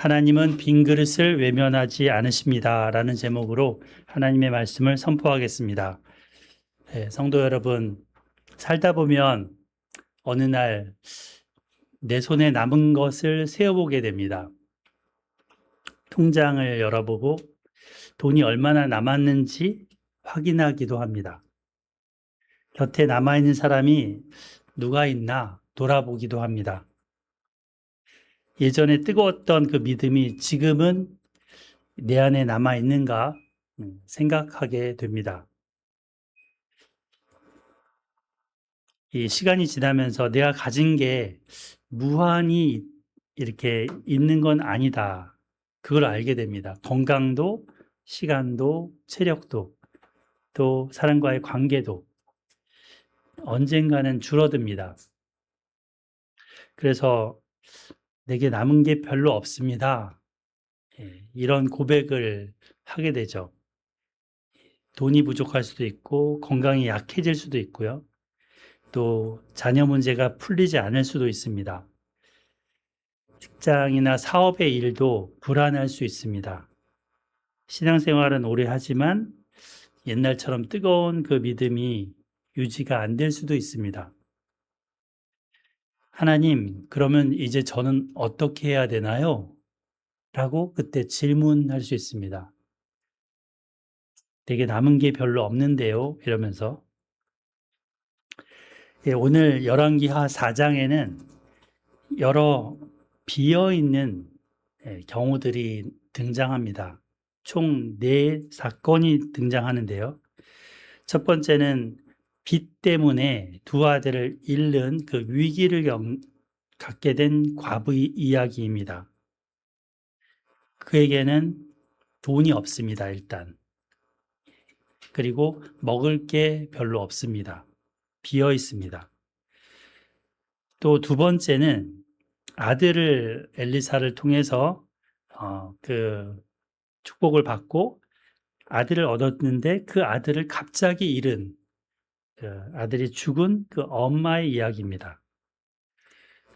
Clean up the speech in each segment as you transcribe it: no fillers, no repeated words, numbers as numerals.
하나님은 빈 그릇을 외면하지 않으십니다. 라는 제목으로 하나님의 말씀을 선포하겠습니다. 성도 여러분, 살다 보면 어느 날 내 손에 남은 것을 세어보게 됩니다. 통장을 열어보고 돈이 얼마나 남았는지 확인하기도 합니다. 곁에 남아있는 사람이 누가 있나 돌아보기도 합니다. 예전에 뜨거웠던 그 믿음이 지금은 내 안에 남아있는가 생각하게 됩니다. 이 시간이 지나면서 내가 가진 게 무한히 이렇게 있는 건 아니다. 그걸 알게 됩니다. 건강도, 시간도, 체력도, 또 사람과의 관계도 언젠가는 줄어듭니다. 그래서 내게 남은 게 별로 없습니다. 이런 고백을 하게 되죠. 돈이 부족할 수도 있고 건강이 약해질 수도 있고요. 또 자녀 문제가 풀리지 않을 수도 있습니다. 직장이나 사업의 일도 불안할 수 있습니다. 신앙생활은 오래 하지만 옛날처럼 뜨거운 그 믿음이 유지가 안 될 수도 있습니다. 하나님, 그러면 이제 저는 어떻게 해야 되나요? 라고 그때 질문할 수 있습니다. 되게 남은 게 별로 없는데요. 이러면서. 오늘 열왕기하 4장에는 여러 비어있는 경우들이 등장합니다. 총 4사건이 등장하는데요. 첫 번째는 빚 때문에 두 아들을 잃는 그 위기를 갖게 된 과부의 이야기입니다. 그에게는 돈이 없습니다, 일단. 그리고 먹을 게 별로 없습니다. 비어 있습니다. 또 두 번째는 아들을 엘리사를 통해서 그 축복을 받고 아들을 얻었는데 그 아들을 갑자기 잃은 그 아들이 죽은 그 엄마의 이야기입니다.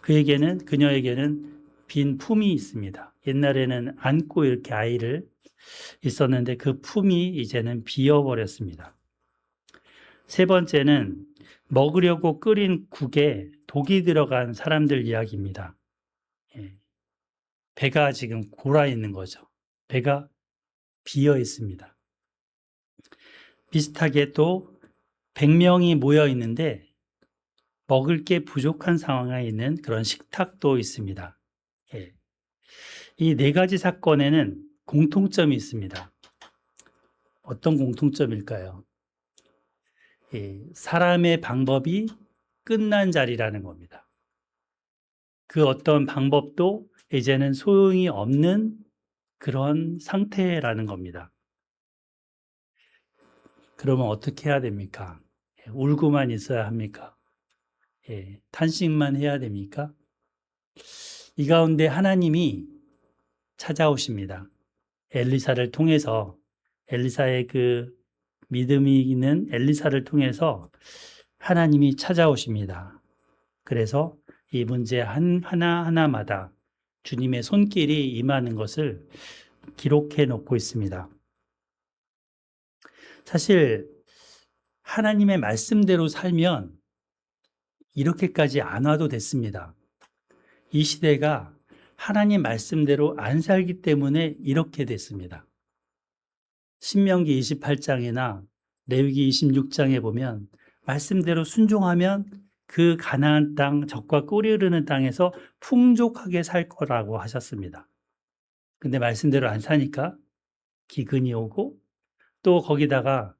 그녀에게는 빈 품이 있습니다. 옛날에는 안고 이렇게 아이를 있었는데 그 품이 이제는 비어버렸습니다. 세 번째는 먹으려고 끓인 국에 독이 들어간 사람들 이야기입니다. 배가 지금 골아 있는 거죠. 배가 비어 있습니다. 비슷하게 또 100명이 모여 있는데 먹을 게 부족한 상황에 있는 그런 식탁도 있습니다. 이 4가지 사건에는 공통점이 있습니다. 어떤 공통점일까요? 사람의 방법이 끝난 자리라는 겁니다. 그 어떤 방법도 이제는 소용이 없는 그런 상태라는 겁니다. 그러면 어떻게 해야 됩니까? 울고만 있어야 합니까? 탄식만 해야 됩니까? 이 가운데 하나님이 찾아오십니다. 엘리사를 통해서 엘리사의 그 믿음이 있는 엘리사를 통해서 하나님이 찾아오십니다. 그래서 이 문제 하나하나마다 주님의 손길이 임하는 것을 기록해 놓고 있습니다. 사실 하나님의 말씀대로 살면 이렇게까지 안 와도 됐습니다. 이 시대가 하나님 말씀대로 안 살기 때문에 이렇게 됐습니다. 신명기 28장이나 레위기 26장에 보면 말씀대로 순종하면 그 가나안 땅, 젖과 꿀이 흐르는 땅에서 풍족하게 살 거라고 하셨습니다. 근데 말씀대로 안 사니까 기근이 오고 또 거기다가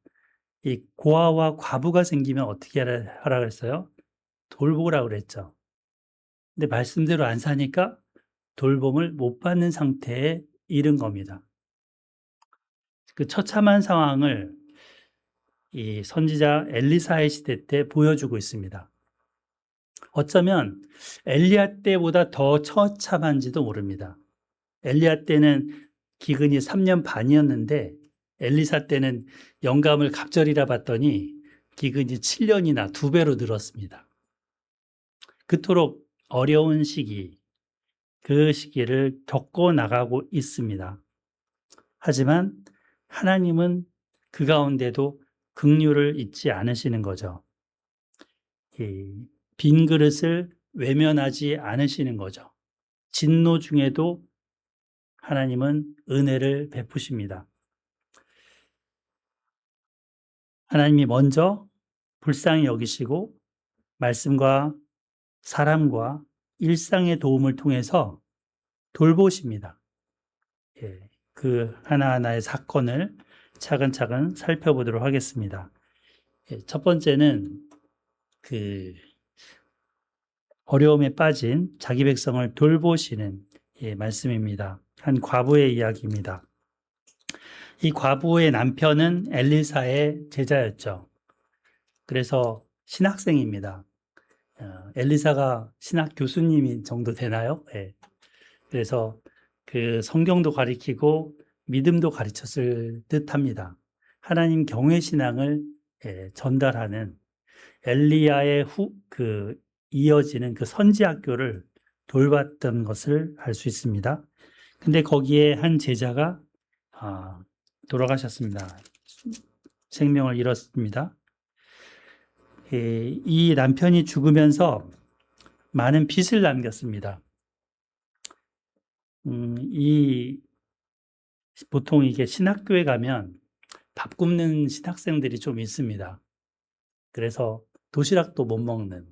이 고아와 과부가 생기면 어떻게 하라 그랬어요? 돌보라 그랬죠. 근데 말씀대로 안 사니까 돌봄을 못 받는 상태에 이른 겁니다. 그 처참한 상황을 이 선지자 엘리사의 시대 때 보여주고 있습니다. 어쩌면 엘리야 때보다 더 처참한지도 모릅니다. 엘리야 때는 기근이 3년 반이었는데 엘리사 때는 영감을 갑절이라 봤더니 기근이 7년이나 2배로 늘었습니다. 그토록 어려운 시기, 그 시기를 겪어 나가고 있습니다. 하지만 하나님은 그 가운데도 긍휼을 잊지 않으시는 거죠. 이 빈 그릇을 외면하지 않으시는 거죠. 진노 중에도 하나님은 은혜를 베푸십니다. 하나님이 먼저 불쌍히 여기시고 말씀과 사람과 일상의 도움을 통해서 돌보십니다. 그 하나하나의 사건을 차근차근 살펴보도록 하겠습니다. 첫 번째는 그 어려움에 빠진 자기 백성을 돌보시는 말씀입니다. 한 과부의 이야기입니다. 이 과부의 남편은 엘리사의 제자였죠. 그래서 신학생입니다. 엘리사가 신학 교수님 정도 되나요? 그래서 그 성경도 가리키고 믿음도 가르쳤을 듯합니다. 하나님 경외 신앙을 전달하는 엘리야의 이어지는 그 선지 학교를 돌봤던 것을 알 수 있습니다. 근데 거기에 한 제자가 돌아가셨습니다. 생명을 잃었습니다. 이 남편이 죽으면서 많은 빚을 남겼습니다. 보통 이게 신학교에 가면 밥 굶는 신학생들이 좀 있습니다. 그래서 도시락도 못 먹는.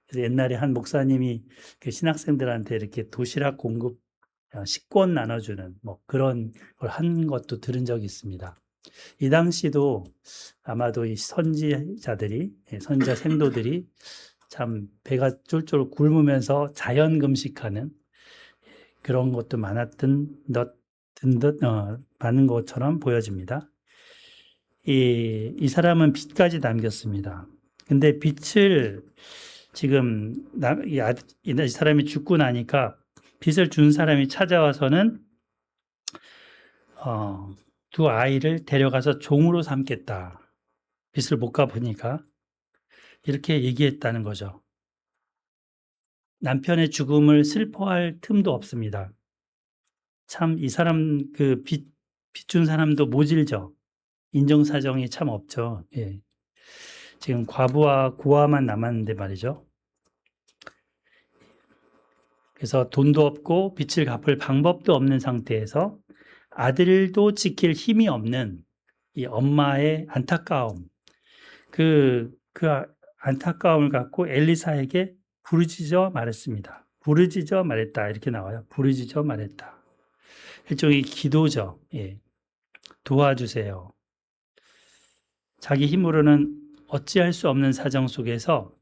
그래서 옛날에 한 목사님이 그 신학생들한테 이렇게 도시락 공급, 식권 나눠주는 뭐 그런 걸 한 것도 들은 적이 있습니다. 이 당시도 아마도 이 선지자들이, 선지자 생도들이 참 배가 쫄쫄 굶으면서 자연 금식하는 그런 것도 많았던 많은 것처럼 보여집니다. 이 사람은 빚까지 남겼습니다. 근데 빚을 지금 이 사람이 죽고 나니까 빚을 준 사람이 찾아와서는 두 아이를 데려가서 종으로 삼겠다. 빚을 못 갚으니까 이렇게 얘기했다는 거죠. 남편의 죽음을 슬퍼할 틈도 없습니다. 참 이 사람 빚 준 사람도 모질죠. 인정사정이 참 없죠. 지금 과부와 고아만 남았는데 말이죠. 그래서 돈도 없고 빚을 갚을 방법도 없는 상태에서 아들도 지킬 힘이 없는 이 엄마의 안타까움, 그 안타까움을 갖고 엘리사에게 부르짖어 말했습니다. 부르짖어 말했다 이렇게 나와요. 부르짖어 말했다. 일종의 기도죠. 도와주세요. 자기 힘으로는 어찌할 수 없는 사정 속에서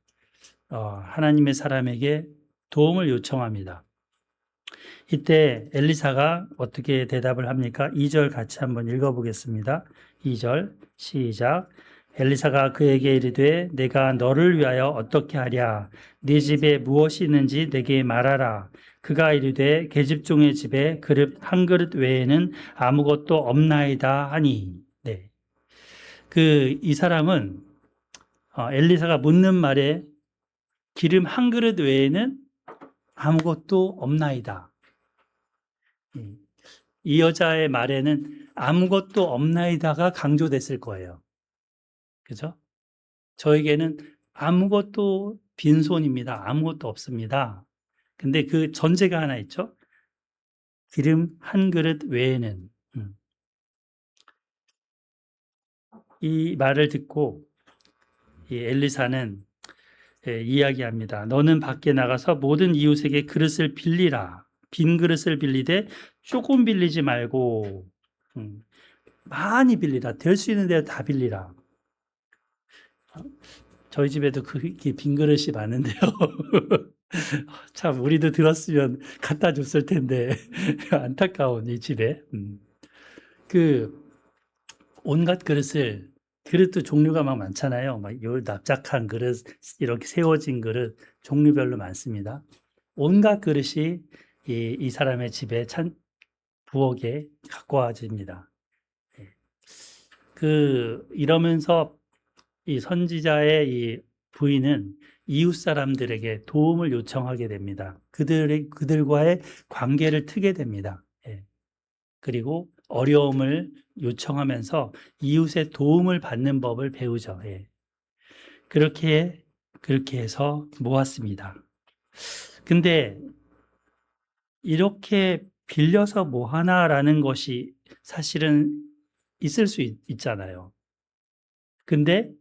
하나님의 사람에게 도움을 요청합니다. 이때 엘리사가 어떻게 대답을 합니까? 2절 같이 한번 읽어보겠습니다. 2절 시작. 엘리사가 그에게 이르되 내가 너를 위하여 어떻게 하랴? 네 집에 무엇이 있는지 내게 말하라. 그가 이르되 계집종의 집에 그릇 한 그릇 외에는 아무것도 없나이다 하니. 네. 이 사람은 엘리사가 묻는 말에 기름 한 그릇 외에는 아무것도 없나이다. 이 여자의 말에는 아무것도 없나이다가 강조됐을 거예요. 그죠? 저에게는 아무것도 빈손입니다. 아무것도 없습니다. 근데 그 전제가 하나 있죠. 기름 한 그릇 외에는. 이 말을 듣고 이 엘리사는 이야기합니다. 너는 밖에 나가서 모든 이웃에게 그릇을 빌리라. 빈 그릇을 빌리되 조금 빌리지 말고 많이 빌리라. 될 수 있는 대로 다 빌리라. 저희 집에도 빈 그릇이 많은데요. 참 우리도 들었으면 갖다 줬을 텐데 안타까운 이 집에 온갖 그릇도 종류가 막 많잖아요. 막 요 납작한 그릇, 이렇게 세워진 그릇, 종류별로 많습니다. 온갖 그릇이 이 사람의 집에 부엌에 갖고 와집니다. 이러면서 이 선지자의 이 부인은 이웃 사람들에게 도움을 요청하게 됩니다. 그들과의 관계를 트게 됩니다. 예. 그리고 어려움을 요청하면서 이웃의 도움을 받는 법을 배우죠. 예. 그렇게 해서 모았습니다. 근데 이렇게 빌려서 뭐 하나라는 것이 사실은 있을 수 있잖아요. 근데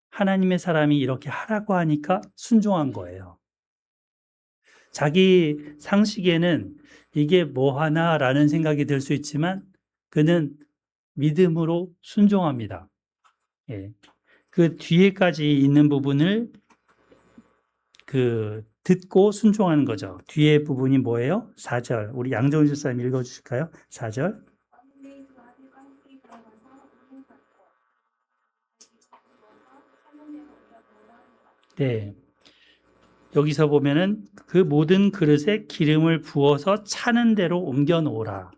하나님의 사람이 이렇게 하라고 하니까 순종한 거예요. 자기 상식에는 이게 뭐 하나라는 생각이 들 수 있지만 그는 믿음으로 순종합니다. 예. 그 뒤에까지 있는 부분을 듣고 순종하는 거죠. 뒤에 부분이 뭐예요? 4절. 우리 양정훈 집사님 읽어주실까요? 4절. 네. 여기서 보면은 그 모든 그릇에 기름을 부어서 차는 대로 옮겨 놓으라.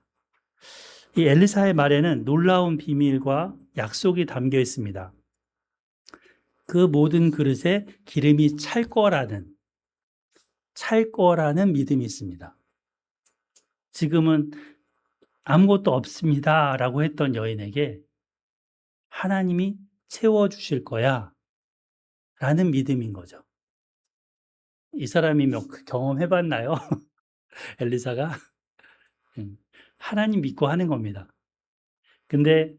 이 엘리사의 말에는 놀라운 비밀과 약속이 담겨 있습니다. 그 모든 그릇에 기름이 찰 거라는 믿음이 있습니다. 지금은 아무것도 없습니다 라고 했던 여인에게 하나님이 채워주실 거야 라는 믿음인 거죠. 이 사람이 경험해봤나요? 엘리사가? 하나님 믿고 하는 겁니다. 근데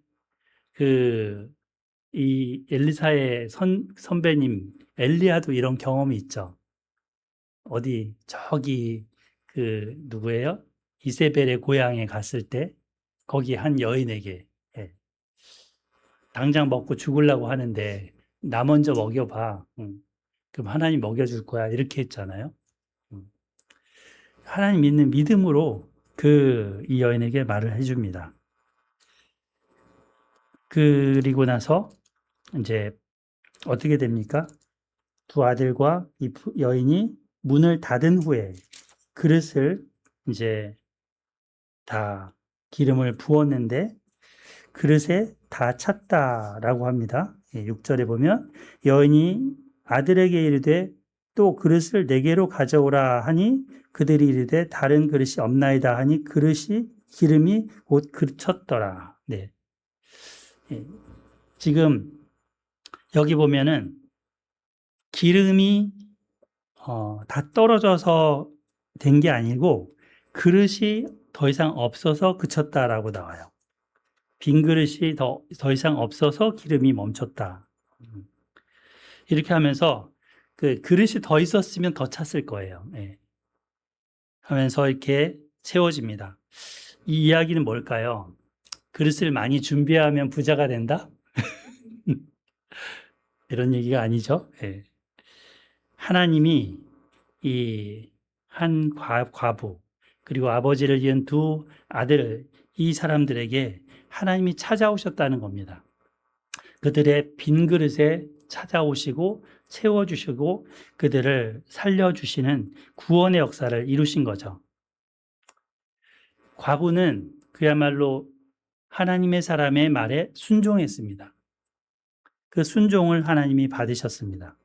이 엘리사의 선배님 엘리야도 이런 경험이 있죠. 어디 저기 누구예요? 이세벨의 고향에 갔을 때 거기 한 여인에게 당장 먹고 죽으려고 하는데 나 먼저 먹여봐. 그럼 하나님 먹여줄 거야. 이렇게 했잖아요. 하나님 믿는 믿음으로 이 여인에게 말을 해줍니다. 그리고 나서 이제 어떻게 됩니까? 두 아들과 이 여인이 문을 닫은 후에 그릇을 이제 다 기름을 부었는데 그릇에 다 찼다라고 합니다. 6절에 보면 여인이 아들에게 이르되 또 그릇을 4개로 가져오라 하니 그들이 이르되 다른 그릇이 없나이다 하니 기름이 곧 그쳤더라. 네. 지금 여기 보면은 기름이 다 떨어져서 된 게 아니고 그릇이 더 이상 없어서 그쳤다라고 나와요. 빈 그릇이 더 이상 없어서 기름이 멈췄다. 이렇게 하면서 그 그릇이 더 있었으면 더 찼을 거예요. 예. 하면서 이렇게 채워집니다. 이 이야기는 뭘까요? 그릇을 많이 준비하면 부자가 된다? 이런 얘기가 아니죠. 예. 하나님이 이 한 과부 그리고 아버지를 이은 두 아들 이 사람들에게 하나님이 찾아오셨다는 겁니다. 그들의 빈 그릇에 찾아오시고 채워주시고 그들을 살려주시는 구원의 역사를 이루신 거죠. 과부는 그야말로 하나님의 사람의 말에 순종했습니다. 그 순종을 하나님이 받으셨습니다.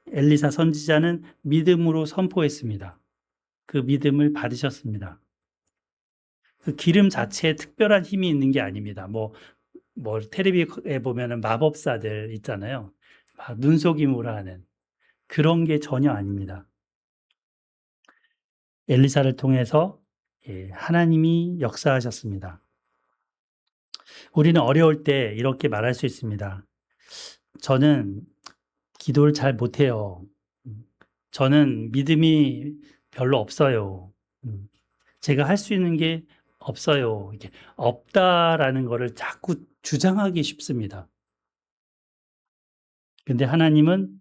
엘리사 선지자는 믿음으로 선포했습니다. 그 믿음을 받으셨습니다. 그 기름 자체에 특별한 힘이 있는 게 아닙니다. 텔레비에 보면은 마법사들 있잖아요. 눈속임으로 하는 그런 게 전혀 아닙니다. 엘리사를 통해서 하나님이 역사하셨습니다. 우리는 어려울 때 이렇게 말할 수 있습니다. 저는 기도를 잘 못해요. 저는 믿음이 별로 없어요. 제가 할 수 있는 게 없어요. 이게 없다라는 거를 자꾸 주장하기 쉽습니다. 근데 하나님은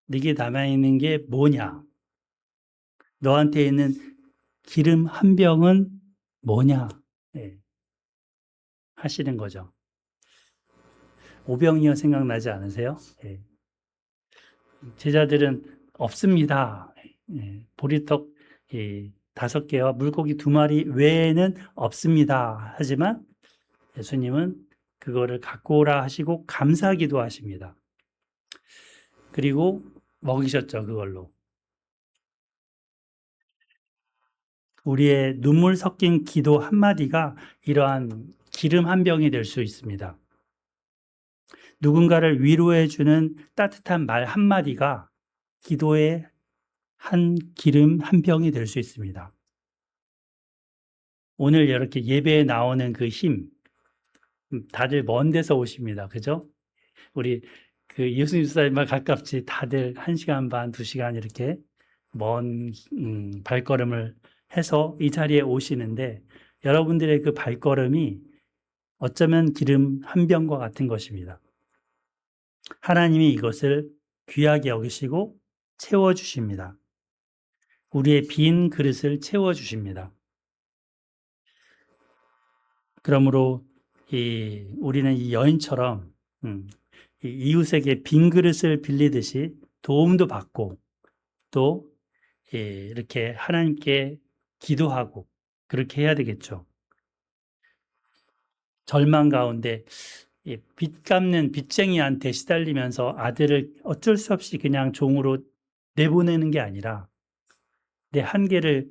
네게 남아있는 게 뭐냐? 너한테 있는 기름 한 병은 뭐냐? 하시는 거죠. 오병이어 생각나지 않으세요? 제자들은 없습니다. 보리떡 5개와 물고기 2마리 외에는 없습니다. 하지만 예수님은 그거를 갖고 오라 하시고 감사기도 하십니다. 그리고 먹이셨죠, 그걸로. 우리의 눈물 섞인 기도 한마디가 이러한 기름 한 병이 될 수 있습니다. 누군가를 위로해주는 따뜻한 말 한마디가 기도의 한 기름 한 병이 될 수 있습니다. 오늘 이렇게 예배에 나오는 그 힘, 다들 먼 데서 오십니다. 그죠? 우리 그 예수님 집사님과 가깝지 다들 1시간 반, 2시간 이렇게 먼 발걸음을 해서 이 자리에 오시는데 여러분들의 그 발걸음이 어쩌면 기름 한 병과 같은 것입니다. 하나님이 이것을 귀하게 여기시고 채워주십니다. 우리의 빈 그릇을 채워주십니다. 그러므로 우리는 이 여인처럼 이웃에게 빈 그릇을 빌리듯이 도움도 받고 또 이렇게 하나님께 기도하고 그렇게 해야 되겠죠. 절망 가운데 빚 갚는 빚쟁이한테 시달리면서 아들을 어쩔 수 없이 그냥 종으로 내보내는 게 아니라 내 한계를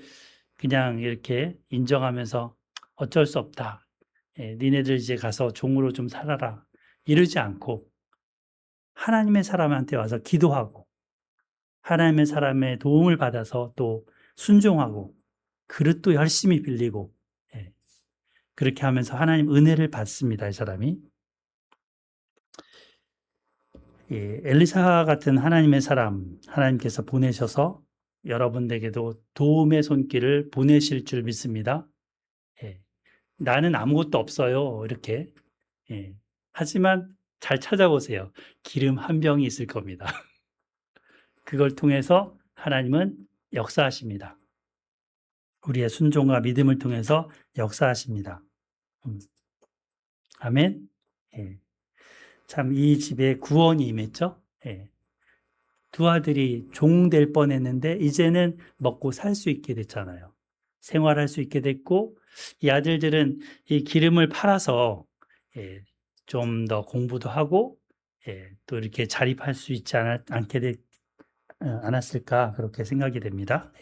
그냥 이렇게 인정하면서 어쩔 수 없다. 니네들 이제 가서 종으로 좀 살아라. 이러지 않고 하나님의 사람한테 와서 기도하고 하나님의 사람의 도움을 받아서 또 순종하고 그릇도 열심히 빌리고 그렇게 하면서 하나님 은혜를 받습니다. 이 사람이. 엘리사 같은 하나님의 사람 하나님께서 보내셔서 여러분에게도 도움의 손길을 보내실 줄 믿습니다. 나는 아무것도 없어요. 이렇게. 하지만 잘 찾아보세요. 기름 한 병이 있을 겁니다. 그걸 통해서 하나님은 역사하십니다. 우리의 순종과 믿음을 통해서 역사하십니다. 아멘. 참 이 집에 구원이 임했죠. 두 아들이 종 될 뻔했는데 이제는 먹고 살 수 있게 됐잖아요. 생활할 수 있게 됐고 이 아들들은 이 기름을 팔아서 좀 더 공부도 하고 또 이렇게 자립할 수 있지 않았을까 그렇게 생각이 됩니다.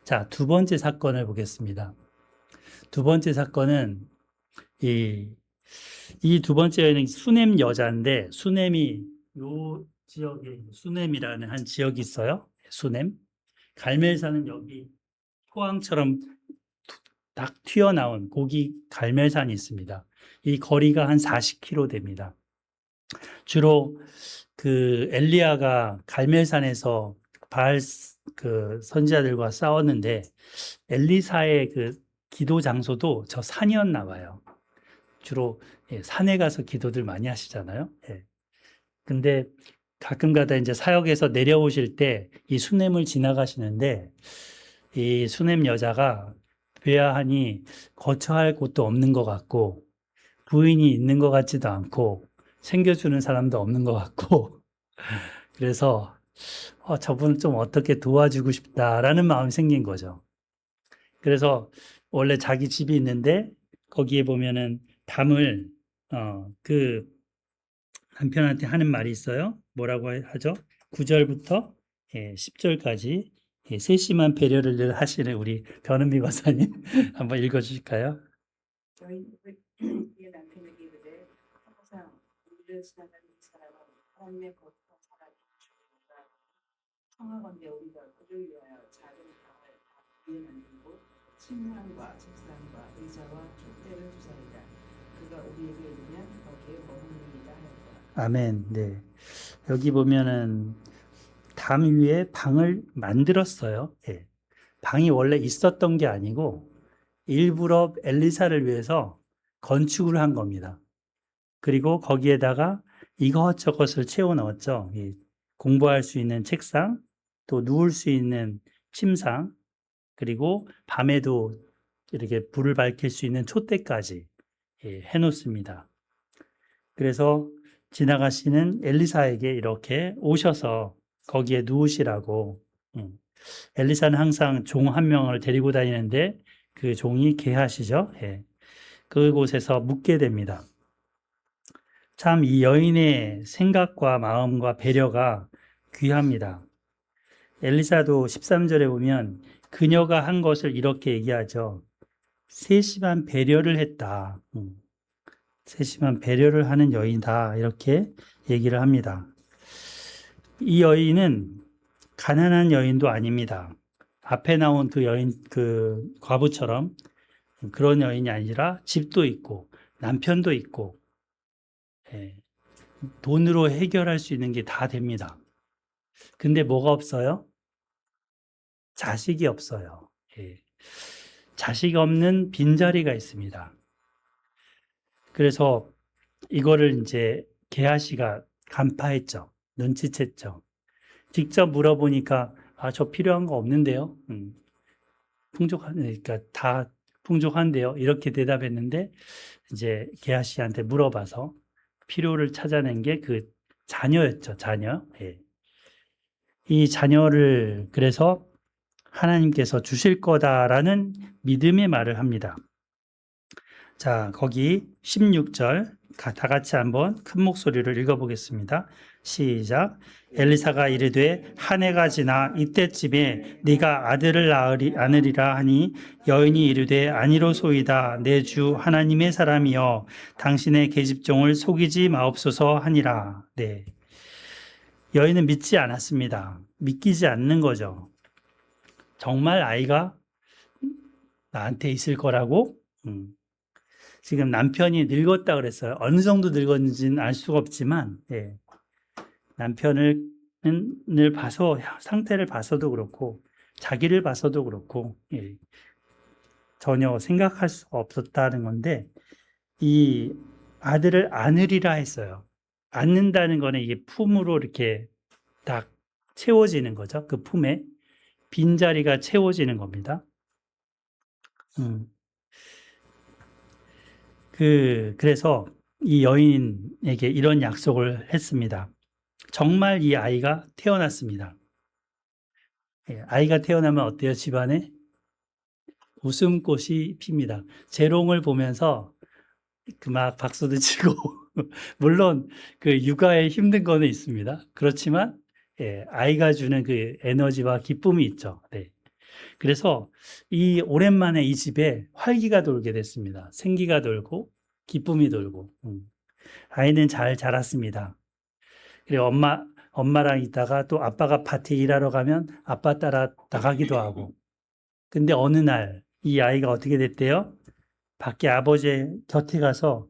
자, 두 번째 사건을 보겠습니다. 두 번째 사건은 이 두 번째 여인은 수넴 여자인데 수넴이 요 지역에 수넴이라는 한 지역이 있어요. 수넴. 갈멜산은 여기 포항처럼 딱 튀어나온 고기 갈멜산이 있습니다. 이 거리가 한 40km 됩니다. 주로 그 엘리야가 갈멜산에서 바알 그 선지자들과 싸웠는데 엘리사의 그 기도 장소도 저 산이었나 봐요. 주로 산에 가서 기도들 많이 하시잖아요. 근데 가끔가다 이제 사역에서 내려오실 때 이 수넴을 지나가시는데 이 수넴 여자가 배아하니 거처할 곳도 없는 것 같고 부인이 있는 것 같지도 않고 챙겨주는 사람도 없는 것 같고 그래서 저분을 좀 어떻게 도와주고 싶다라는 마음이 생긴 거죠. 그래서 원래 자기 집이 있는데 거기에 보면은 담을 그 남편한테 하는 말이 있어요. 뭐라고 하죠? 9절부터 10절까지 세심한 배려를 늘 하시는 우리 변은미 권사님 한번 읽어주실까요? 저희 남편에게 이르되 항상 우리를 지나가는 이 사람은 하나님의 거룩한 사람이 주님과 청하건대 우리가 그를 위하여 작은 방을 다 위에 만들고 침상과 책상과 의자와 촛대를 주사이다. 그가 우리에게 이르면 거기에 머무르리이다 하였다. 아멘. 네. 여기 보면은 담 위에 방을 만들었어요. 방이 원래 있었던 게 아니고 일부러 엘리사를 위해서 건축을 한 겁니다. 그리고 거기에다가 이것저것을 채워 넣었죠. 공부할 수 있는 책상, 또 누울 수 있는 침상, 그리고 밤에도 이렇게 불을 밝힐 수 있는 촛대까지 해놓습니다. 그래서 지나가시는 엘리사에게 이렇게 오셔서 거기에 누우시라고. 엘리사는 항상 종 한 명을 데리고 다니는데 그 종이 게하시죠. 그곳에서 묵게 됩니다. 참 이 여인의 생각과 마음과 배려가 귀합니다. 엘리사도 13절에 보면 그녀가 한 것을 이렇게 얘기하죠. 세심한 배려를 했다. 세심한 배려를 하는 여인이다. 이렇게 얘기를 합니다. 이 여인은 가난한 여인도 아닙니다. 앞에 나온 그 여인, 그 과부처럼 그런 여인이 아니라 집도 있고 남편도 있고 예, 돈으로 해결할 수 있는 게 다 됩니다. 근데 뭐가 없어요? 자식이 없어요. 예. 자식 없는 빈자리가 있습니다. 그래서 이거를 이제 게하시가 간파했죠. 눈치챘죠. 직접 물어보니까 저 필요한 거 없는데요. 그러니까 다 풍족한데요. 이렇게 대답했는데 이제 게하시한테 물어봐서 필요를 찾아낸 게 그 자녀였죠. 자녀. 예. 이 자녀를 그래서 하나님께서 주실 거다라는 믿음의 말을 합니다. 자, 거기 16절 다 같이 한번 큰 목소리를 읽어보겠습니다. 시작. 엘리사가 이르되 한 해가 지나 이때쯤에 네가 아들을 낳으리라 하니 여인이 이르되 아니로소이다. 내 주 하나님의 사람이여 당신의 계집종을 속이지 마옵소서 하니라. 네. 여인은 믿지 않았습니다. 믿기지 않는 거죠. 정말 아이가 나한테 있을 거라고? 지금 남편이 늙었다 그랬어요. 어느 정도 늙었는지는 알 수가 없지만, 예. 남편을 봐서, 상태를 봐서도 그렇고, 자기를 봐서도 그렇고, 예. 전혀 생각할 수가 없었다는 건데, 이 아들을 안으리라 했어요. 안는다는 거는 이게 품으로 이렇게 딱 채워지는 거죠. 그 품에 빈자리가 채워지는 겁니다. 그래서 이 여인에게 이런 약속을 했습니다. 정말 이 아이가 태어났습니다. 예, 아이가 태어나면 어때요? 집안에 웃음꽃이 핍니다. 재롱을 보면서 그 막 박수도 치고 물론 그 육아에 힘든 거는 있습니다. 그렇지만 예, 아이가 주는 그 에너지와 기쁨이 있죠. 네. 그래서 이 오랜만에 이 집에 활기가 돌게 됐습니다. 생기가 돌고 기쁨이 돌고 아이는 잘 자랐습니다. 그리고 엄마랑 있다가 또 아빠가 밭에 일하러 가면 아빠 따라 나가기도 하고. 근데 어느 날 이 아이가 어떻게 됐대요? 밖에 아버지 곁에 가서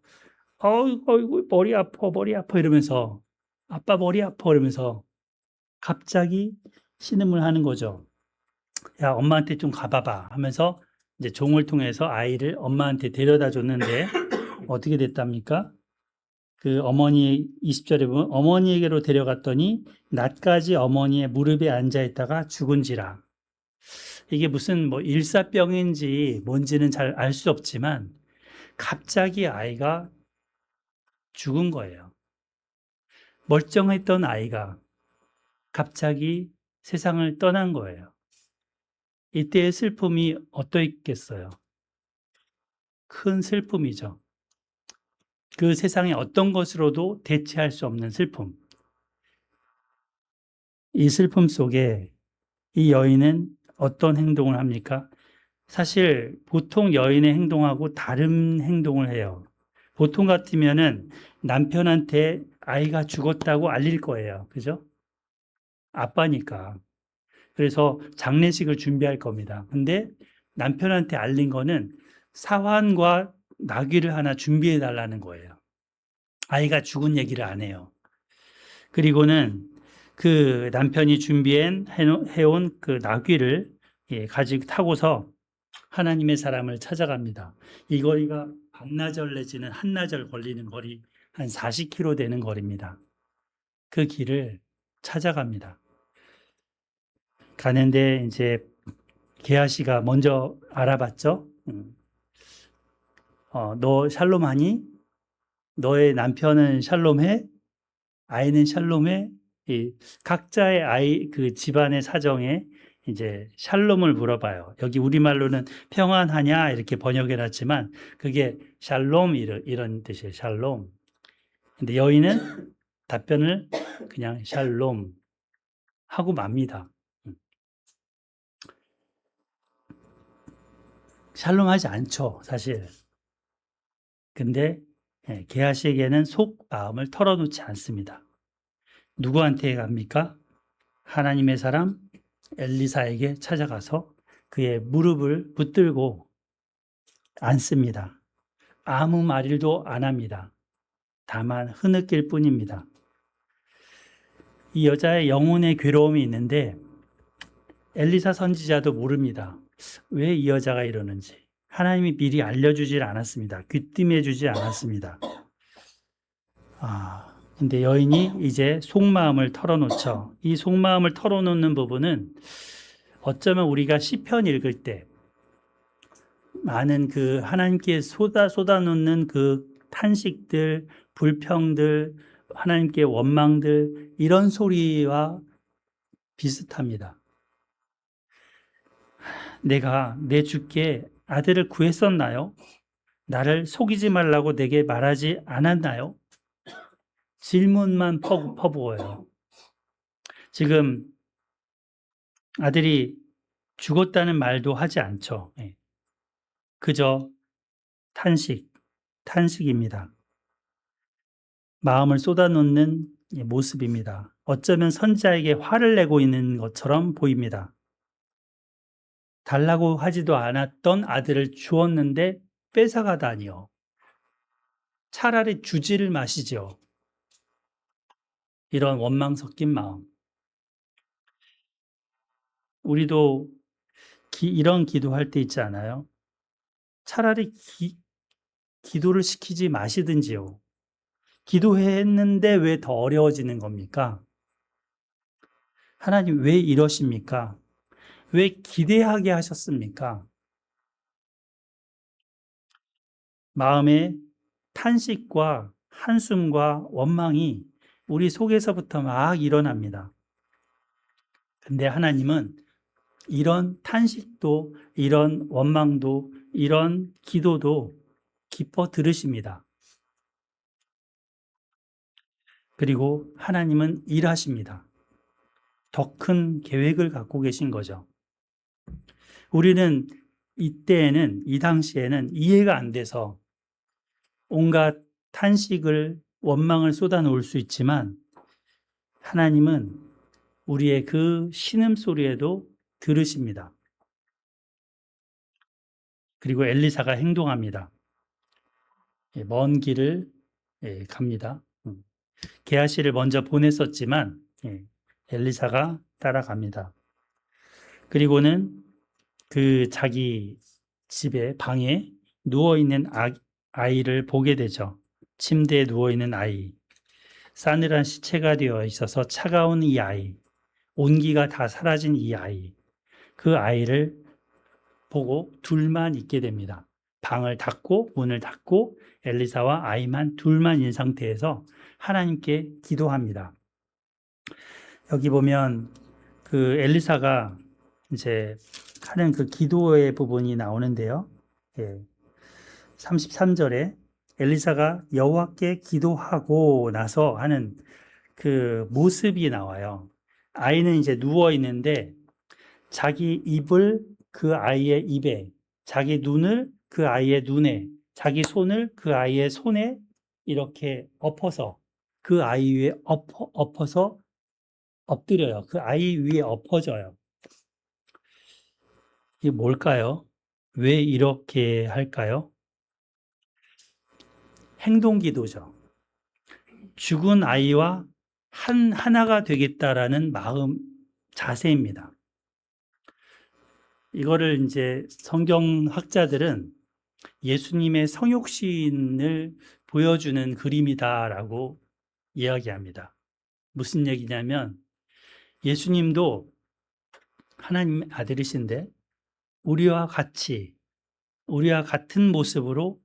어이구 머리 아파 이러면서 아빠 머리 아파 이러면서 갑자기 신음을 하는 거죠. 야, 엄마한테 좀 가봐봐 하면서 이제 종을 통해서 아이를 엄마한테 데려다 줬는데 어떻게 됐답니까? 그 어머니 20절에 보면 어머니에게로 데려갔더니 낮까지 어머니의 무릎에 앉아 있다가 죽은지라. 이게 무슨 뭐 일사병인지 뭔지는 잘 알 수 없지만 갑자기 아이가 죽은 거예요. 멀쩡했던 아이가 갑자기 세상을 떠난 거예요. 이때의 슬픔이 어떠했겠어요? 큰 슬픔이죠. 그 세상의 어떤 것으로도 대체할 수 없는 슬픔. 이 슬픔 속에 이 여인은 어떤 행동을 합니까? 사실 보통 여인의 행동하고 다른 행동을 해요. 보통 같으면은 남편한테 아이가 죽었다고 알릴 거예요. 그죠? 아빠니까. 그래서 장례식을 준비할 겁니다. 근데 남편한테 알린 거는 사환과 나귀를 하나 준비해 달라는 거예요. 아이가 죽은 얘기를 안 해요. 그리고는 그 남편이 해온 그 나귀를 가지고 타고서 하나님의 사람을 찾아갑니다. 이 거리가 반나절 내지는 한나절 걸리는 거리, 한 40km 되는 거리입니다. 그 길을 찾아갑니다. 가는데 이제 게하시가 먼저 알아봤죠. 너 샬롬하니? 너의 남편은 샬롬해? 아이는 샬롬해? 이 각자의 아이 그 집안의 사정에 이제 샬롬을 물어봐요. 여기 우리말로는 평안하냐 이렇게 번역해 놨지만 그게 샬롬 이런 뜻이에요. 샬롬. 근데 여인은 답변을 그냥 샬롬. 하고 맙니다. 샬롬하지 않죠, 사실. 근데 게하시에게는 속 마음을 털어놓지 않습니다. 누구한테 갑니까? 하나님의 사람 엘리사에게 찾아가서 그의 무릎을 붙들고 앉습니다. 아무 말일도 안 합니다. 다만 흐느낄 뿐입니다. 이 여자의 영혼의 괴로움이 있는데 엘리사 선지자도 모릅니다. 왜 이 여자가 이러는지. 하나님이 미리 알려주질 않았습니다. 귀띔해 주지 않았습니다. 근데 여인이 이제 속마음을 털어놓죠. 이 속마음을 털어놓는 부분은 어쩌면 우리가 시편 읽을 때 많은 그 하나님께 쏟아놓는 그 탄식들, 불평들, 하나님께 원망들, 이런 소리와 비슷합니다. 내가 내 주께 아들을 구했었나요? 나를 속이지 말라고 내게 말하지 않았나요? 질문만 퍼부어요. 지금 아들이 죽었다는 말도 하지 않죠. 그저 탄식입니다. 마음을 쏟아놓는 모습입니다. 어쩌면 선지자에게 화를 내고 있는 것처럼 보입니다. 달라고 하지도 않았던 아들을 주었는데 뺏어가다니요. 차라리 주지를 마시죠. 이런 원망 섞인 마음. 우리도 이런 기도할 때 있지 않아요? 차라리 기도를 시키지 마시든지요. 기도했는데 왜 더 어려워지는 겁니까? 하나님 왜 이러십니까? 왜 기대하게 하셨습니까? 마음의 탄식과 한숨과 원망이 우리 속에서부터 막 일어납니다. 근데 하나님은 이런 탄식도, 이런 원망도, 이런 기도도 기뻐 들으십니다. 그리고 하나님은 일하십니다. 더 큰 계획을 갖고 계신 거죠. 우리는 이때에는, 이 당시에는 이해가 안 돼서 온갖 탄식을, 원망을 쏟아놓을 수 있지만 하나님은 우리의 그 신음소리에도 들으십니다. 그리고 엘리사가 행동합니다. 먼 길을 갑니다. 게하시를 먼저 보냈었지만 엘리사가 따라갑니다. 그리고는 그 자기 집에 방에 누워있는 아이를 보게 되죠. 침대에 누워있는 아이. 싸늘한 시체가 되어 있어서 차가운 이 아이. 온기가 다 사라진 이 아이. 그 아이를 보고 둘만 있게 됩니다. 방을 닫고 문을 닫고 엘리사와 아이만 둘만 있는 상태에서 하나님께 기도합니다. 여기 보면 그 엘리사가 이제 하는 그 기도의 부분이 나오는데요. 33절에 엘리사가 여호와께 기도하고 나서 하는 그 모습이 나와요. 아이는 이제 누워 있는데 자기 입을 그 아이의 입에, 자기 눈을 그 아이의 눈에, 자기 손을 그 아이의 손에 이렇게 엎어서 그 아이 위에 엎어서 엎드려요. 그 아이 위에 엎어져요. 이게 뭘까요? 왜 이렇게 할까요? 행동 기도죠. 죽은 아이와 하나가 되겠다라는 마음, 자세입니다. 이거를 이제 성경학자들은 예수님의 성육신을 보여주는 그림이다라고 이야기합니다. 무슨 얘기냐면 예수님도 하나님의 아들이신데 우리와 같은 모습으로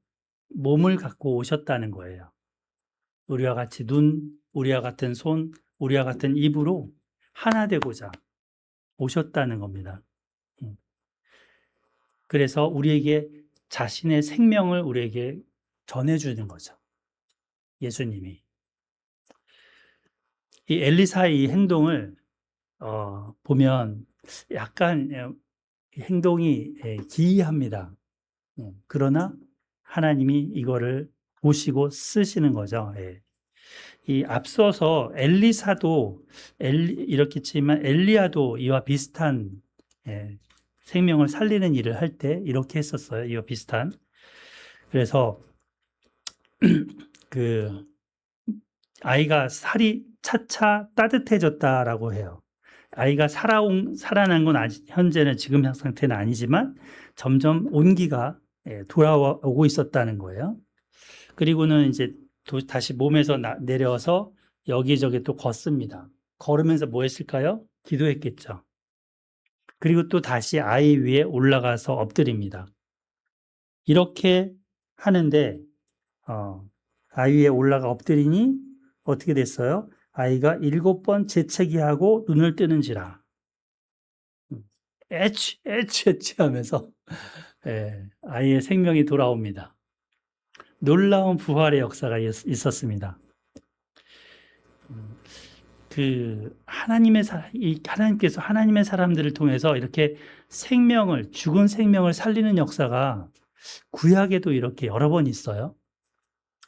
몸을 갖고 오셨다는 거예요. 우리와 같이 눈, 우리와 같은 손, 우리와 같은 입으로 하나 되고자 오셨다는 겁니다. 그래서 우리에게 자신의 생명을 우리에게 전해주는 거죠. 예수님이. 이 엘리사의 이 행동을 보면 약간 행동이 기이합니다. 그러나 하나님이 이거를 보시고 쓰시는 거죠. 예. 이 앞서서 엘리사도 이렇게 했지만 엘리야도 이와 비슷한 생명을 살리는 일을 할 때 이렇게 했었어요. 이와 비슷한. 그래서 그 아이가 살이 차차 따뜻해졌다라고 해요. 아이가 살아난 건 현재는 지금 상태는 아니지만 점점 온기가 돌아오고 있었다는 거예요. 그리고는 이제 다시 몸에서 내려서 여기저기 또 걷습니다. 걸으면서 뭐 했을까요? 기도했겠죠. 그리고 또 다시 아이 위에 올라가서 엎드립니다. 이렇게 하는데 아이 위에 올라가 엎드리니 어떻게 됐어요? 아이가 7번 재채기하고 눈을 뜨는지라. 에치 하면서 아이의 생명이 돌아옵니다. 놀라운 부활의 역사가 있었습니다. 하나님께서 하나님의 사람들을 통해서 이렇게 죽은 생명을 살리는 역사가 구약에도 이렇게 여러 번 있어요.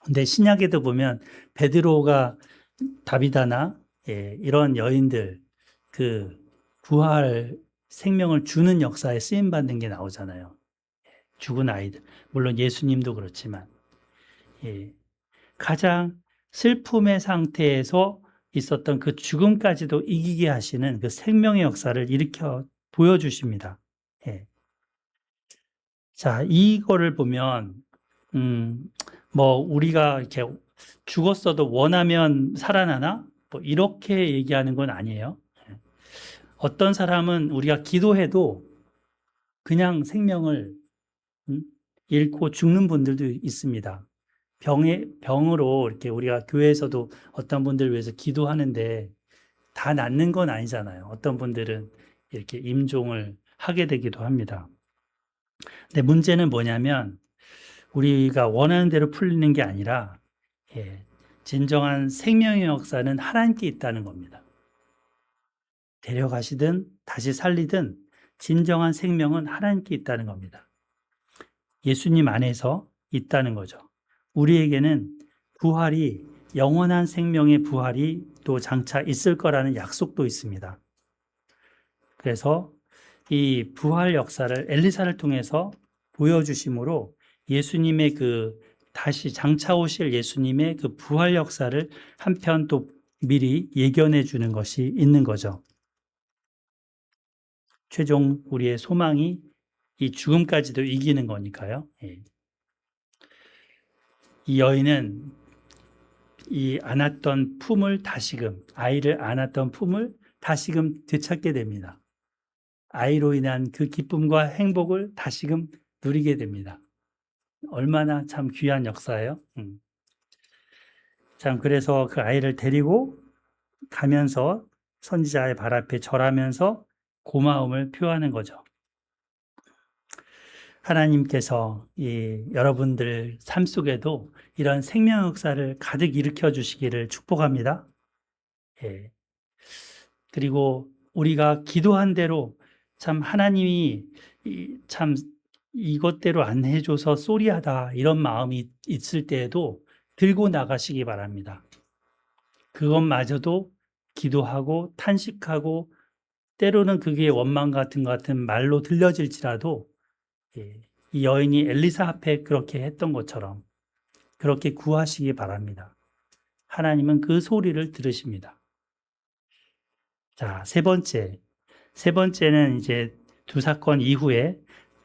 근데 신약에도 보면 베드로가 다비다나 이런 여인들 부활 생명을 주는 역사에 쓰임 받는 게 나오잖아요. 죽은 아이들, 물론 예수님도 그렇지만 가장 슬픔의 상태에서 있었던 그 죽음까지도 이기게 하시는 그 생명의 역사를 일으켜 보여주십니다. 자, 이거를 보면 우리가 이렇게 죽었어도 원하면 살아나나? 이렇게 얘기하는 건 아니에요. 어떤 사람은 우리가 기도해도 그냥 생명을 잃고 죽는 분들도 있습니다. 병으로 이렇게 우리가 교회에서도 어떤 분들을 위해서 기도하는데 다 낫는 건 아니잖아요. 어떤 분들은 이렇게 임종을 하게 되기도 합니다. 근데 문제는 뭐냐면 우리가 원하는 대로 풀리는 게 아니라 진정한 생명의 역사는 하나님께 있다는 겁니다. 데려가시든 다시 살리든 진정한 생명은 하나님께 있다는 겁니다. 예수님 안에서 있다는 거죠. 우리에게는 부활이 영원한 생명의 부활이 또 장차 있을 거라는 약속도 있습니다. 그래서 이 부활 역사를 엘리사를 통해서 보여주심으로 예수님의 다시 장차 오실 예수님의 그 부활 역사를 한편 또 미리 예견해 주는 것이 있는 거죠. 최종 우리의 소망이 이 죽음까지도 이기는 거니까요. 이 여인은 아이를 안았던 품을 다시금 되찾게 됩니다. 아이로 인한 그 기쁨과 행복을 다시금 누리게 됩니다. 얼마나 참 귀한 역사예요. 참 그래서 그 아이를 데리고 가면서 선지자의 발 앞에 절하면서 고마움을 표하는 거죠. 하나님께서 여러분들 삶 속에도 이런 생명 역사를 가득 일으켜 주시기를 축복합니다. 그리고 우리가 기도한 대로 참 하나님이 참 이것대로 안 해줘서 쏘리하다 이런 마음이 있을 때에도 들고 나가시기 바랍니다. 그것마저도 기도하고 탄식하고 때로는 그게 원망 같은 말로 들려질지라도 이 여인이 엘리사 앞에 그렇게 했던 것처럼 그렇게 구하시기 바랍니다. 하나님은 그 소리를 들으십니다. 자, 세 번째는 이제 두 사건 이후에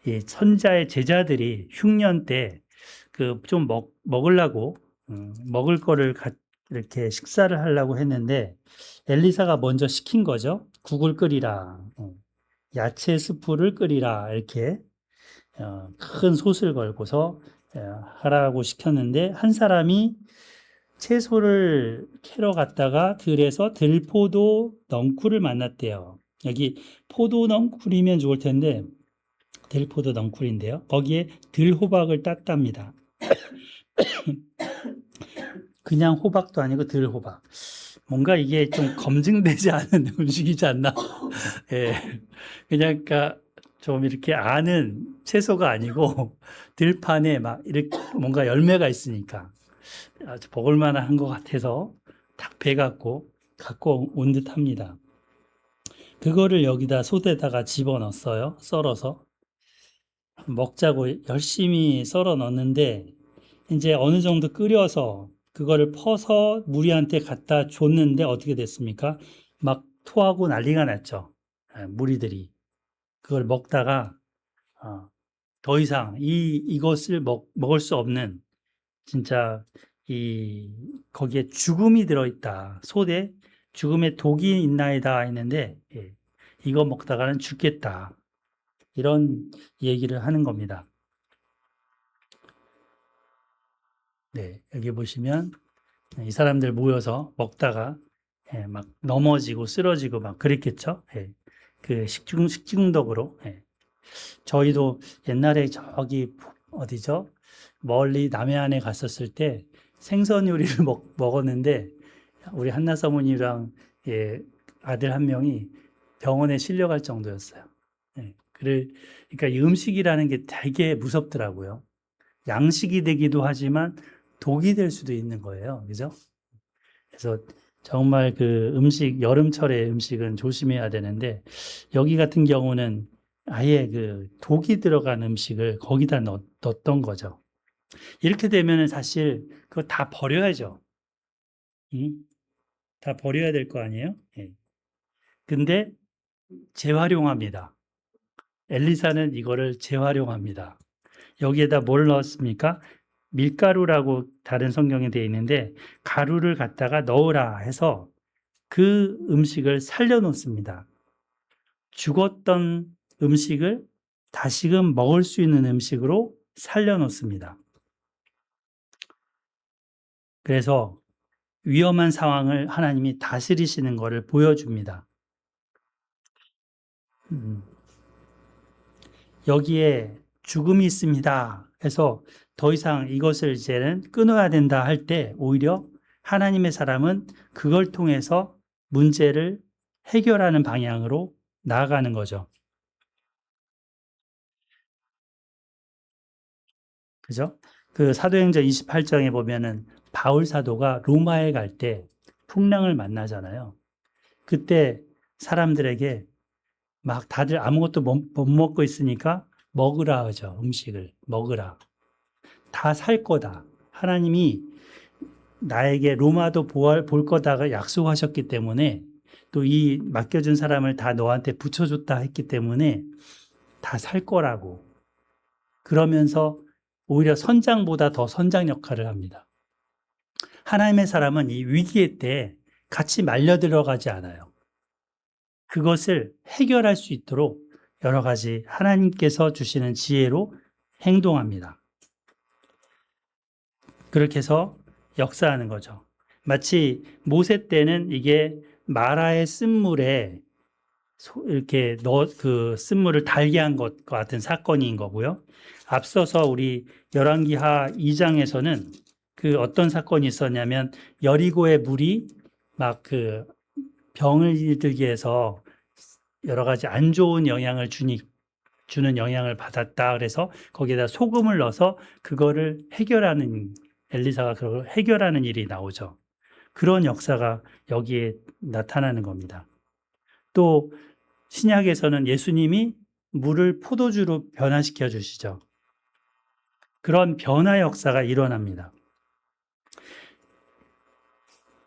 이 선자의 제자들이 흉년 때 좀 먹으려고 먹을 거를 이렇게 식사를 하려고 했는데 엘리사가 먼저 시킨 거죠. 국을 끓이라, 야채 스프를 끓이라 이렇게 큰 솥을 걸고서 하라고 시켰는데 한 사람이 채소를 캐러 갔다가 들에서 들포도 넝쿨을 만났대요. 여기 포도 넝쿨이면 좋을 텐데 들포도 넝쿨인데요. 거기에 들호박을 땄답니다. 그냥 호박도 아니고 들호박. 뭔가 이게 좀 검증되지 않은 음식이지 않나? 예. 그냥 그러니까 좀 이렇게 아는 채소가 아니고 들판에 막 이렇게 뭔가 열매가 있으니까 아주 먹을 만한 것 같아서 딱 갖고 온 듯합니다. 그거를 여기다 솥에다가 집어넣었어요. 썰어서 먹자고 열심히 썰어 넣었는데 이제 어느 정도 끓여서 그거를 퍼서 무리한테 갖다 줬는데 어떻게 됐습니까? 막 토하고 난리가 났죠. 예, 무리들이 그걸 먹다가 더 이상 이것을 먹을 수 없는 진짜 거기에 죽음이 들어있다. 솥에 죽음의 독이 있나이다 했는데 예, 이거 먹다가는 죽겠다. 이런 얘기를 하는 겁니다. 네, 여기 보시면 이 사람들 모여서 먹다가 예, 막 넘어지고 쓰러지고 막 그랬겠죠. 예, 그 식중독으로. 예. 저희도 옛날에 저기 어디죠? 멀리 남해안에 갔었을 때 생선 요리를 먹었는데 우리 한나 사모님이랑 예, 아들 한 명이 병원에 실려갈 정도였어요. 예, 그러니까 이 음식이라는 게 되게 무섭더라고요. 양식이 되기도 하지만 독이 될 수도 있는 거예요. 그죠? 그래서 정말 그 여름철의 음식은 조심해야 되는데, 여기 같은 경우는 아예 그 독이 들어간 음식을 거기다 넣었던 거죠. 이렇게 되면은 사실 그거 다 버려야죠. 응? 다 버려야 될 거 아니에요? 예. 근데 재활용합니다. 엘리사는 이거를 재활용합니다. 여기에다 뭘 넣었습니까? 밀가루라고 다른 성경에 되어 있는데 가루를 갖다가 넣으라 해서 그 음식을 살려놓습니다. 죽었던 음식을 다시금 먹을 수 있는 음식으로 살려놓습니다. 그래서 위험한 상황을 하나님이 다스리시는 것을 보여줍니다. 여기에 죽음이 있습니다 해서 더 이상 이것을 이제는 끊어야 된다 할 때 오히려 하나님의 사람은 그걸 통해서 문제를 해결하는 방향으로 나아가는 거죠. 그죠? 그 사도행전 28장에 보면은 바울 사도가 로마에 갈 때 풍랑을 만나잖아요. 그때 사람들에게 막 다들 아무것도 못 먹고 있으니까 먹으라 하죠. 음식을 먹으라. 다 살 거다. 하나님이 나에게 로마도 볼 거다가 약속하셨기 때문에 또 이 맡겨준 사람을 다 너한테 붙여줬다 했기 때문에 다 살 거라고. 그러면서 오히려 선장보다 더 선장 역할을 합니다. 하나님의 사람은 이 위기의 때 같이 말려 들어가지 않아요. 그것을 해결할 수 있도록 여러 가지 하나님께서 주시는 지혜로 행동합니다. 그렇게 해서 역사하는 거죠. 마치 모세 때는 이게 마라의 쓴물에 이렇게 그 쓴물을 달게 한 것 같은 사건인 거고요. 앞서서 우리 열왕기하 2장에서는 그 어떤 사건이 있었냐면 여리고의 물이 막 그 병을 들게 해서 여러 가지 안 좋은 영향을 주는 영향을 받았다. 그래서 거기에다 소금을 넣어서 그거를 엘리사가 그걸 해결하는 일이 나오죠. 그런 역사가 여기에 나타나는 겁니다. 또 신약에서는 예수님이 물을 포도주로 변화시켜 주시죠. 그런 변화 역사가 일어납니다.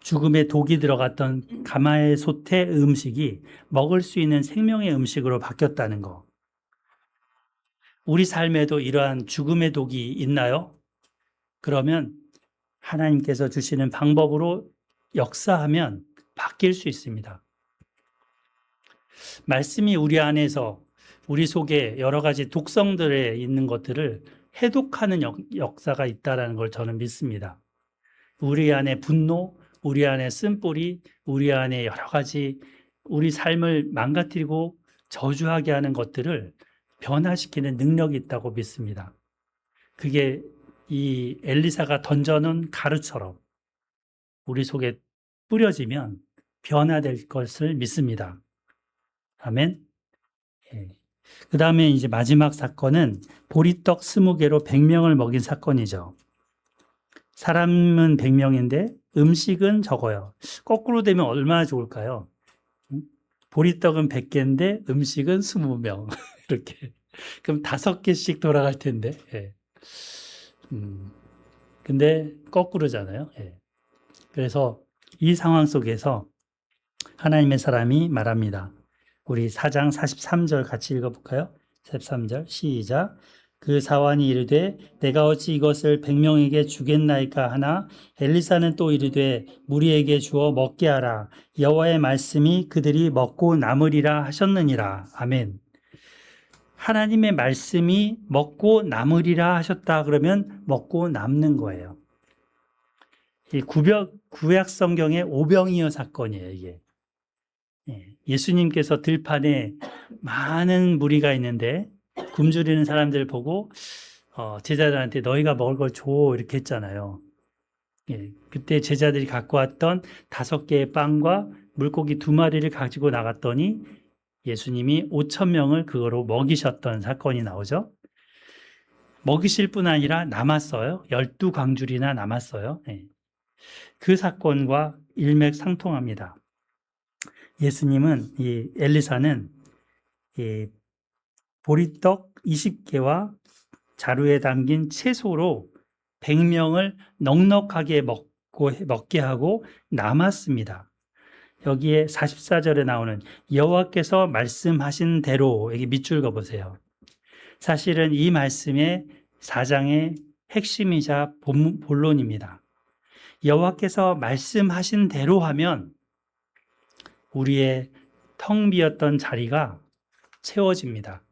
죽음의 독이 들어갔던 가마에솥의 음식이 먹을 수 있는 생명의 음식으로 바뀌었다는 거. 우리 삶에도 이러한 죽음의 독이 있나요? 그러면 하나님께서 주시는 방법으로 역사하면 바뀔 수 있습니다. 말씀이 우리 안에서 우리 속에 여러 가지 독성들에 있는 것들을 해독하는 역사가 있다는 걸 저는 믿습니다. 우리 안에 분노, 우리 안에 쓴뿌리, 우리 안에 여러 가지 우리 삶을 망가뜨리고 저주하게 하는 것들을 변화시키는 능력이 있다고 믿습니다. 그게 이 엘리사가 던져놓은 가루처럼 우리 속에 뿌려지면 변화될 것을 믿습니다. 아멘. 그 다음에 이제 마지막 사건은 보리떡 20개로 100명을 먹인 사건이죠. 사람은 100명인데 음식은 적어요. 거꾸로 되면 얼마나 좋을까요? 보리떡은 100개인데 음식은 20명. 이렇게. 그럼 5개씩 돌아갈 텐데. 예. 근데 거꾸로잖아요. 예. 그래서 이 상황 속에서 하나님의 사람이 말합니다. 우리 4장 43절 같이 읽어볼까요? 43절 시작. 그 사환이 이르되 내가 어찌 이것을 100명에게 주겠나이까 하나 엘리사는 또 이르되 무리에게 주어 먹게 하라. 여호와의 말씀이 그들이 먹고 남으리라 하셨느니라. 아멘. 하나님의 말씀이 먹고 남으리라 하셨다 그러면 먹고 남는 거예요. 이 구약 성경의 오병이어 사건이에요, 이게. 예수님께서 들판에 많은 무리가 있는데 굶주리는 사람들 보고 제자들한테 너희가 먹을 걸 줘 이렇게 했잖아요. 그때 제자들이 갖고 왔던 5개의 빵과 물고기 2마리를 가지고 나갔더니 예수님이 5,000명을 그거로 먹이셨던 사건이 나오죠. 먹이실 뿐 아니라 남았어요. 12광줄이나 남았어요. 그 사건과 일맥상통합니다. 예수님은 이 엘리사는 이 보리떡 20개와 자루에 담긴 채소로 100명을 넉넉하게 먹게 하고 남았습니다. 여기에 44절에 나오는 여호와께서 말씀하신 대로 여기 밑줄 그어보세요. 사실은 이 말씀의 4장의 핵심이자 본론입니다. 여호와께서 말씀하신 대로 하면 우리의 텅 비었던 자리가 채워집니다.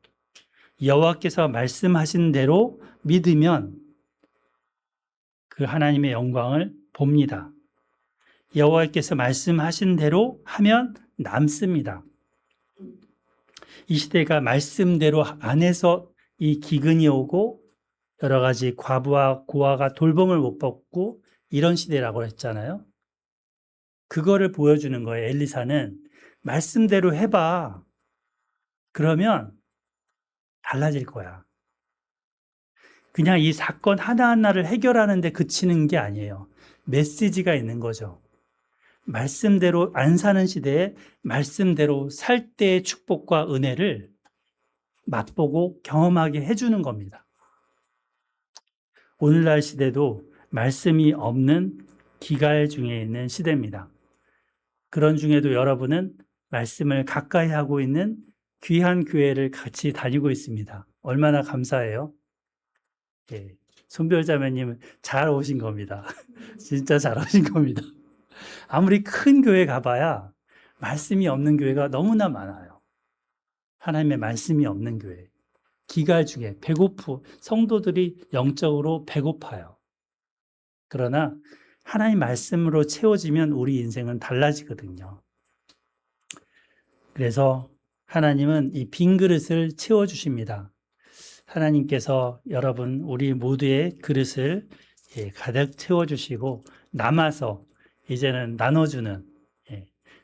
여호와께서 말씀하신 대로 믿으면 그 하나님의 영광을 봅니다. 여호와께서 말씀하신 대로 하면 남습니다. 이 시대가 말씀대로 안에서 이 기근이 오고 여러 가지 과부와 고아가 돌봄을 못 받고 이런 시대라고 했잖아요. 그거를 보여주는 거예요. 엘리사는 말씀대로 해봐. 그러면 달라질 거야. 그냥 이 사건 하나하나를 해결하는 데 그치는 게 아니에요. 메시지가 있는 거죠. 말씀대로 안 사는 시대에 말씀대로 살 때의 축복과 은혜를 맛보고 경험하게 해주는 겁니다. 오늘날 시대도 말씀이 없는 기갈 중에 있는 시대입니다. 그런 중에도 여러분은 말씀을 가까이 하고 있는 귀한 교회를 같이 다니고 있습니다. 얼마나 감사해요. 손별자매님은 잘 오신 겁니다. 진짜 잘 오신 겁니다. 아무리 큰 교회 가봐야 말씀이 없는 교회가 너무나 많아요. 하나님의 말씀이 없는 교회. 기갈 중에 성도들이 영적으로 배고파요. 그러나 하나님 말씀으로 채워지면 우리 인생은 달라지거든요. 그래서 하나님은 이 빈 그릇을 채워주십니다. 하나님께서 여러분 우리 모두의 그릇을 가득 채워주시고 남아서 이제는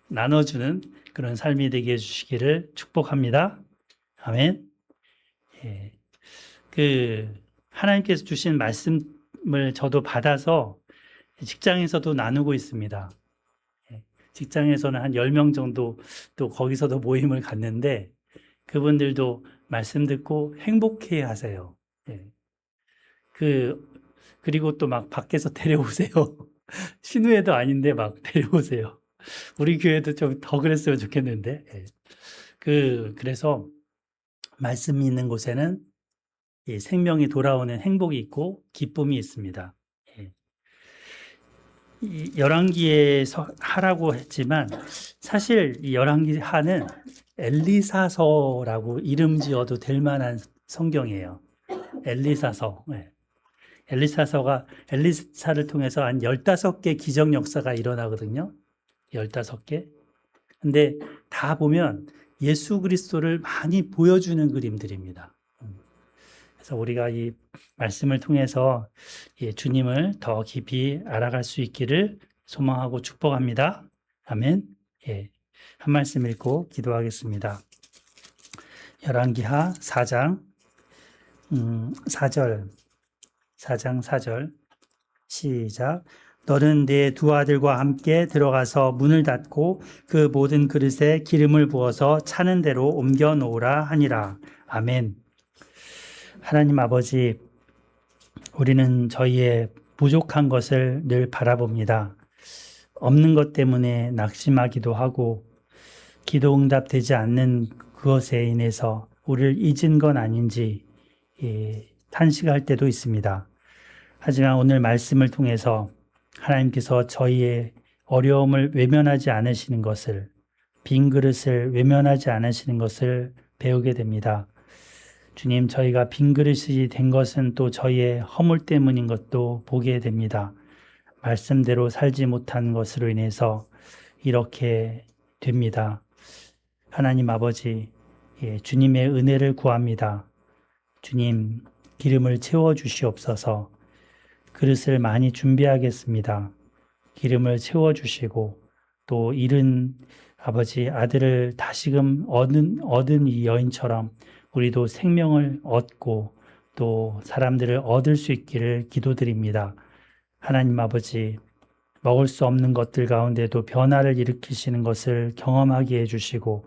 나눠주는 그런 삶이 되게 해주시기를 축복합니다. 아멘. 하나님께서 주신 말씀을 저도 받아서 직장에서도 나누고 있습니다. 직장에서는 한 10명 정도 또 거기서도 모임을 갖는데 그분들도 말씀 듣고 행복해 하세요. 그리고 또 막 밖에서 데려오세요. 신우회도 아닌데 막 데려오세요. 우리 교회도 좀 더 그랬으면 좋겠는데. 그래서 말씀이 있는 곳에는 생명이 돌아오는 행복이 있고 기쁨이 있습니다. 이 열왕기에서 하라고 했지만 사실 이 열왕기 하는 엘리사서라고 이름 지어도 될 만한 성경이에요. 엘리사서. 엘리사서가 엘리사를 통해서 한 15개 기적 역사가 일어나거든요. 15개. 근데 다 보면 예수 그리스도를 많이 보여주는 그림들입니다. 그래서 우리가 이 말씀을 통해서 주님을 더 깊이 알아갈 수 있기를 소망하고 축복합니다. 아멘. 예. 한 말씀 읽고 기도하겠습니다. 열왕기하 4장 4절 4장 4절 시작. 너는 네 두 아들과 함께 들어가서 문을 닫고 그 모든 그릇에 기름을 부어서 차는 대로 옮겨 놓으라 하니라. 아멘. 하나님 아버지, 우리는 저희의 부족한 것을 늘 바라봅니다. 없는 것 때문에 낙심하기도 하고 기도 응답되지 않는 그것에 인해서 우리를 잊은 건 아닌지 탄식할 때도 있습니다. 하지만 오늘 말씀을 통해서 하나님께서 저희의 어려움을 외면하지 않으시는 것을, 빈 그릇을 외면하지 않으시는 것을 배우게 됩니다. 주님, 저희가 빈 그릇이 된 것은 또 저희의 허물 때문인 것도 보게 됩니다. 말씀대로 살지 못한 것으로 인해서 이렇게 됩니다. 하나님 아버지, 주님의 은혜를 구합니다. 주님, 기름을 채워 주시옵소서. 그릇을 많이 준비하겠습니다. 기름을 채워 주시고 또 잃은 아버지 아들을 다시금 얻은 이 여인처럼 우리도 생명을 얻고 또 사람들을 얻을 수 있기를 기도드립니다. 하나님 아버지, 먹을 수 없는 것들 가운데도 변화를 일으키시는 것을 경험하게 해주시고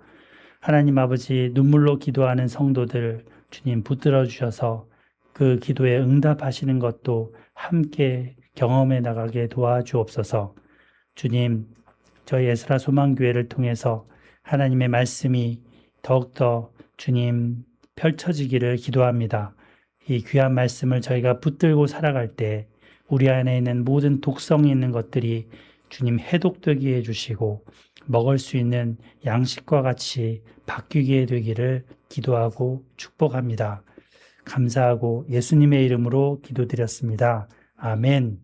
하나님 아버지, 눈물로 기도하는 성도들 주님 붙들어 주셔서 그 기도에 응답하시는 것도 함께 경험해 나가게 도와주옵소서. 주님, 저희 에스라 소망교회를 통해서 하나님의 말씀이 더욱더 주님 펼쳐지기를 기도합니다. 이 귀한 말씀을 저희가 붙들고 살아갈 때 우리 안에 있는 모든 독성이 있는 것들이 주님 해독되게 해주시고 먹을 수 있는 양식과 같이 바뀌게 되기를 기도하고 축복합니다. 감사하고 예수님의 이름으로 기도드렸습니다. 아멘.